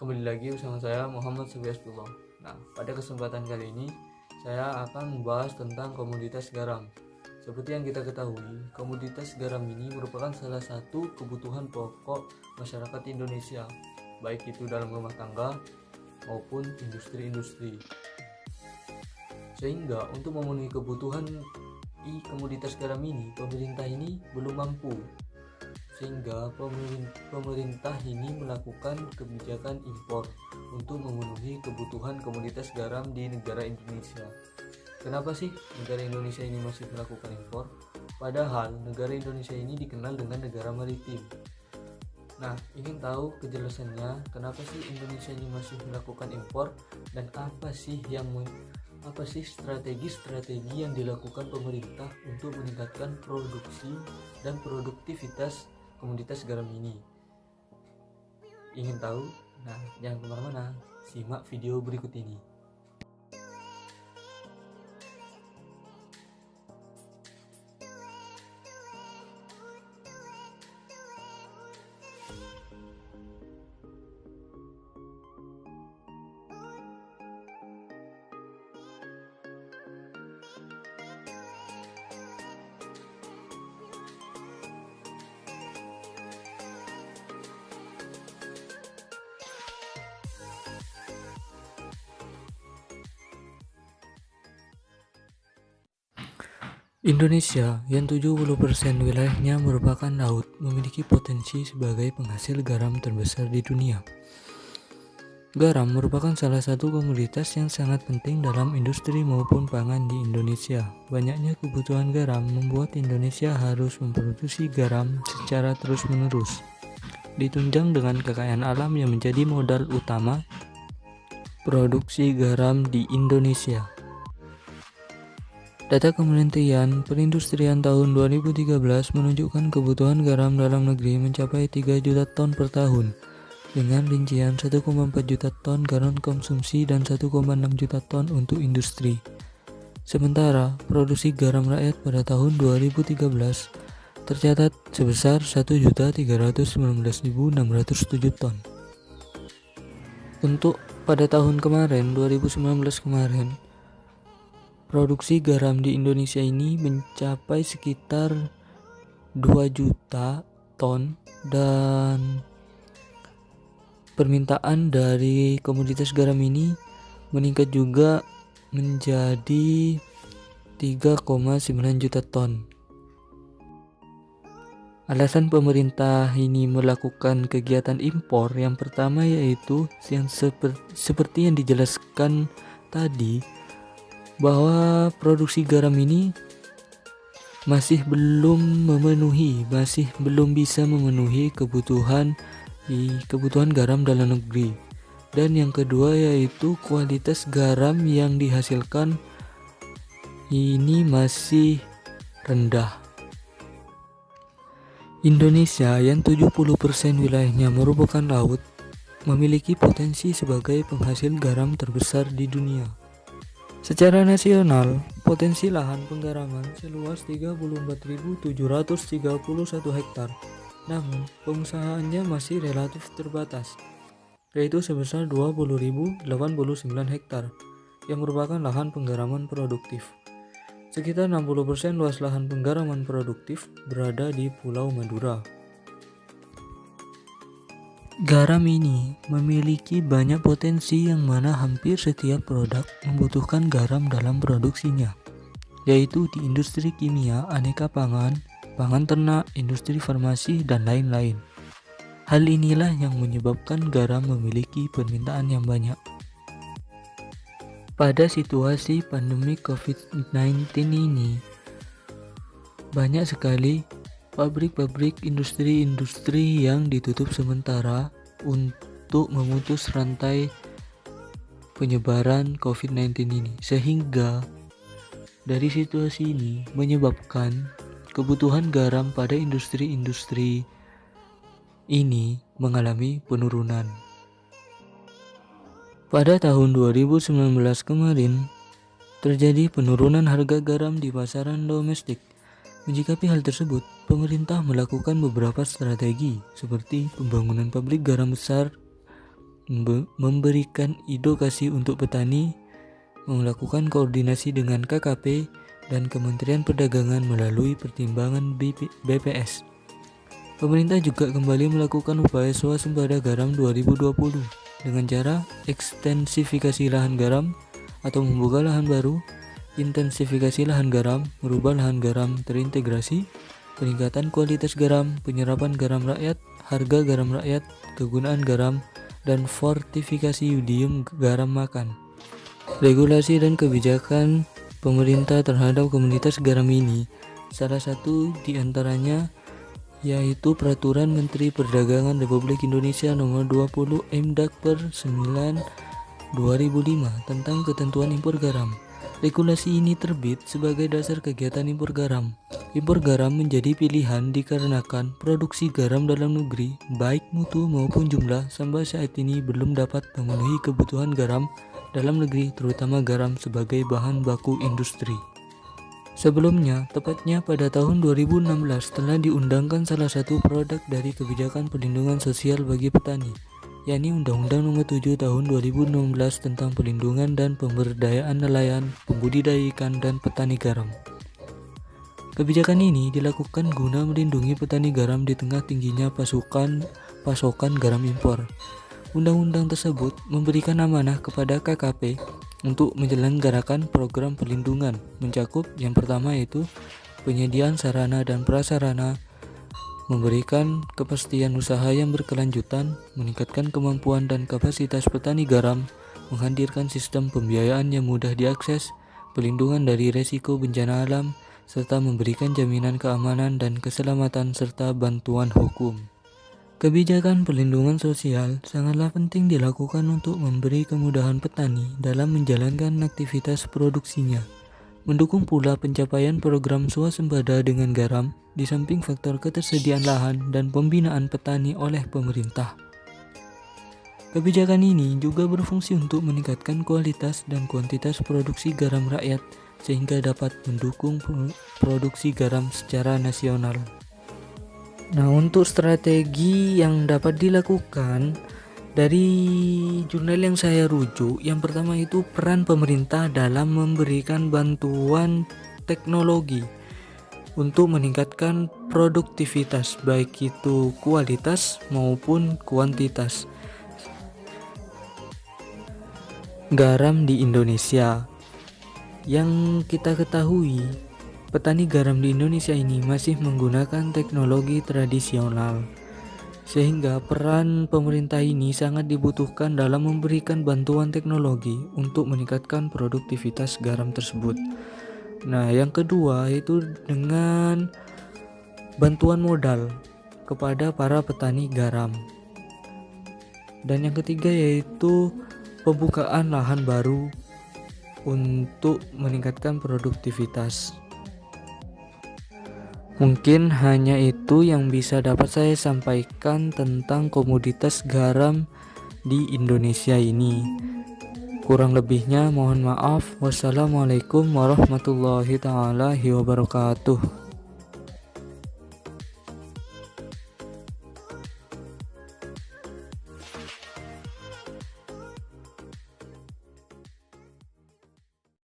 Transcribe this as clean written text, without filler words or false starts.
Kembali lagi bersama saya Muhammad Subiastullah. Nah, pada kesempatan kali ini saya akan membahas tentang komoditas garam. Seperti yang kita ketahui, komoditas garam ini merupakan salah satu kebutuhan pokok masyarakat Indonesia, baik itu dalam rumah tangga maupun industri-industri. Sehingga untuk memenuhi kebutuhan komoditas garam ini, pemerintah ini belum mampu. Sehingga pemerintah ini melakukan kebijakan impor untuk memenuhi kebutuhan komoditas garam di negara Indonesia. Kenapa sih negara Indonesia ini masih melakukan impor? Padahal negara Indonesia ini dikenal dengan negara maritim. Nah, ingin tahu kejelasannya kenapa sih Indonesia ini masih melakukan impor dan apa sih strategi yang dilakukan pemerintah untuk meningkatkan produksi dan produktivitas komoditas garam ini? Ingin tahu? Nah, jangan kemana-mana, simak video berikut ini. Indonesia yang 70% wilayahnya merupakan laut memiliki potensi sebagai penghasil garam terbesar di dunia. Garam merupakan salah satu komoditas yang sangat penting dalam industri maupun pangan di Indonesia. Banyaknya kebutuhan garam membuat Indonesia harus memproduksi garam secara terus-menerus. Ditunjang dengan kekayaan alam yang menjadi modal utama produksi garam di Indonesia. Data Kementerian Perindustrian tahun 2013 menunjukkan kebutuhan garam dalam negeri mencapai 3 juta ton per tahun, dengan rincian 1,4 juta ton garam konsumsi dan 1,6 juta ton untuk industri. Sementara, produksi garam rakyat pada tahun 2013 tercatat sebesar 1.319.607 ton. Untuk pada tahun kemarin, 2019 kemarin, produksi garam di Indonesia ini mencapai sekitar 2 juta ton dan permintaan dari komoditas garam ini meningkat juga menjadi 3,9 juta ton. Alasan pemerintah ini melakukan kegiatan impor yang pertama yaitu yang seperti yang dijelaskan tadi, bahwa produksi garam ini masih belum bisa memenuhi kebutuhan garam dalam negeri. Dan yang kedua yaitu kualitas garam yang dihasilkan ini masih rendah. Indonesia yang 70% wilayahnya merupakan laut memiliki potensi sebagai penghasil garam terbesar di dunia. Secara nasional, potensi lahan penggaraman seluas 34.731 hektar, namun pengusahaannya masih relatif terbatas, yaitu sebesar 20.089 hektar, yang merupakan lahan penggaraman produktif. Sekitar 60% luas lahan penggaraman produktif berada di Pulau Madura. Garam ini memiliki banyak potensi yang mana hampir setiap produk membutuhkan garam dalam produksinya, yaitu di industri kimia, aneka pangan, pangan ternak, industri farmasi, dan lain-lain. Hal inilah yang menyebabkan garam memiliki permintaan yang banyak. Pada situasi pandemi COVID-19 ini, banyak sekali pabrik-pabrik, industri-industri yang ditutup sementara untuk memutus rantai penyebaran COVID-19 ini. Sehingga dari situasi ini menyebabkan kebutuhan garam pada industri-industri ini mengalami penurunan. Pada tahun 2019 kemarin, terjadi penurunan harga garam di pasaran domestik. Menyikapi hal tersebut, pemerintah melakukan beberapa strategi seperti pembangunan pabrik garam besar memberikan edukasi untuk petani, melakukan koordinasi dengan KKP dan Kementerian Perdagangan melalui pertimbangan BPS. Pemerintah juga kembali melakukan upaya swasembada garam 2020 dengan cara ekstensifikasi lahan garam atau membuka lahan baru, intensifikasi lahan garam, merubah lahan garam terintegrasi, peningkatan kualitas garam, penyerapan garam rakyat, harga garam rakyat, kegunaan garam, dan fortifikasi yodium garam makan. Regulasi dan kebijakan pemerintah terhadap komunitas garam ini, salah satu diantaranya yaitu Peraturan Menteri Perdagangan Republik Indonesia Nomor 20 Mdak per 9 2005 tentang ketentuan impor garam. Regulasi ini terbit sebagai dasar kegiatan impor garam. Impor garam menjadi pilihan dikarenakan produksi garam dalam negeri, baik mutu maupun jumlah, sampai saat ini belum dapat memenuhi kebutuhan garam dalam negeri, terutama garam sebagai bahan baku industri. Sebelumnya, tepatnya pada tahun 2016 telah diundangkan salah satu produk dari kebijakan perlindungan sosial bagi petani, yakni Undang-Undang Nomor 7 Tahun 2016 tentang perlindungan dan pemberdayaan nelayan, pembudidaya ikan, dan petani garam. Kebijakan ini dilakukan guna melindungi petani garam di tengah tingginya pasokan garam impor. Undang-undang tersebut memberikan amanah kepada KKP untuk menyelenggarakan program perlindungan, mencakup yang pertama yaitu penyediaan sarana dan prasarana, memberikan kepastian usaha yang berkelanjutan, meningkatkan kemampuan dan kapasitas petani garam, menghadirkan sistem pembiayaan yang mudah diakses, pelindungan dari resiko bencana alam, serta memberikan jaminan keamanan dan keselamatan serta bantuan hukum. Kebijakan perlindungan sosial sangatlah penting dilakukan untuk memberi kemudahan petani dalam menjalankan aktivitas produksinya, mendukung pula pencapaian program swasembada dengan garam, di samping faktor ketersediaan lahan dan pembinaan petani oleh pemerintah. Kebijakan ini juga berfungsi untuk meningkatkan kualitas dan kuantitas produksi garam rakyat, sehingga dapat mendukung produksi garam secara nasional. Nah, untuk strategi yang dapat dilakukan dari jurnal yang saya rujuk, yang pertama itu peran pemerintah dalam memberikan bantuan teknologi untuk meningkatkan produktivitas, baik itu kualitas maupun kuantitas garam di Indonesia. Yang kita ketahui, petani garam di Indonesia ini masih menggunakan teknologi tradisional, sehingga peran pemerintah ini sangat dibutuhkan dalam memberikan bantuan teknologi untuk meningkatkan produktivitas garam tersebut. Nah, yang kedua itu dengan bantuan modal kepada para petani garam. Dan yang ketiga yaitu pembukaan lahan baru untuk meningkatkan produktivitas. Mungkin hanya itu yang bisa dapat saya sampaikan tentang komoditas garam di Indonesia ini. Kurang lebihnya mohon maaf. Wassalamualaikum warahmatullahi wabarakatuh.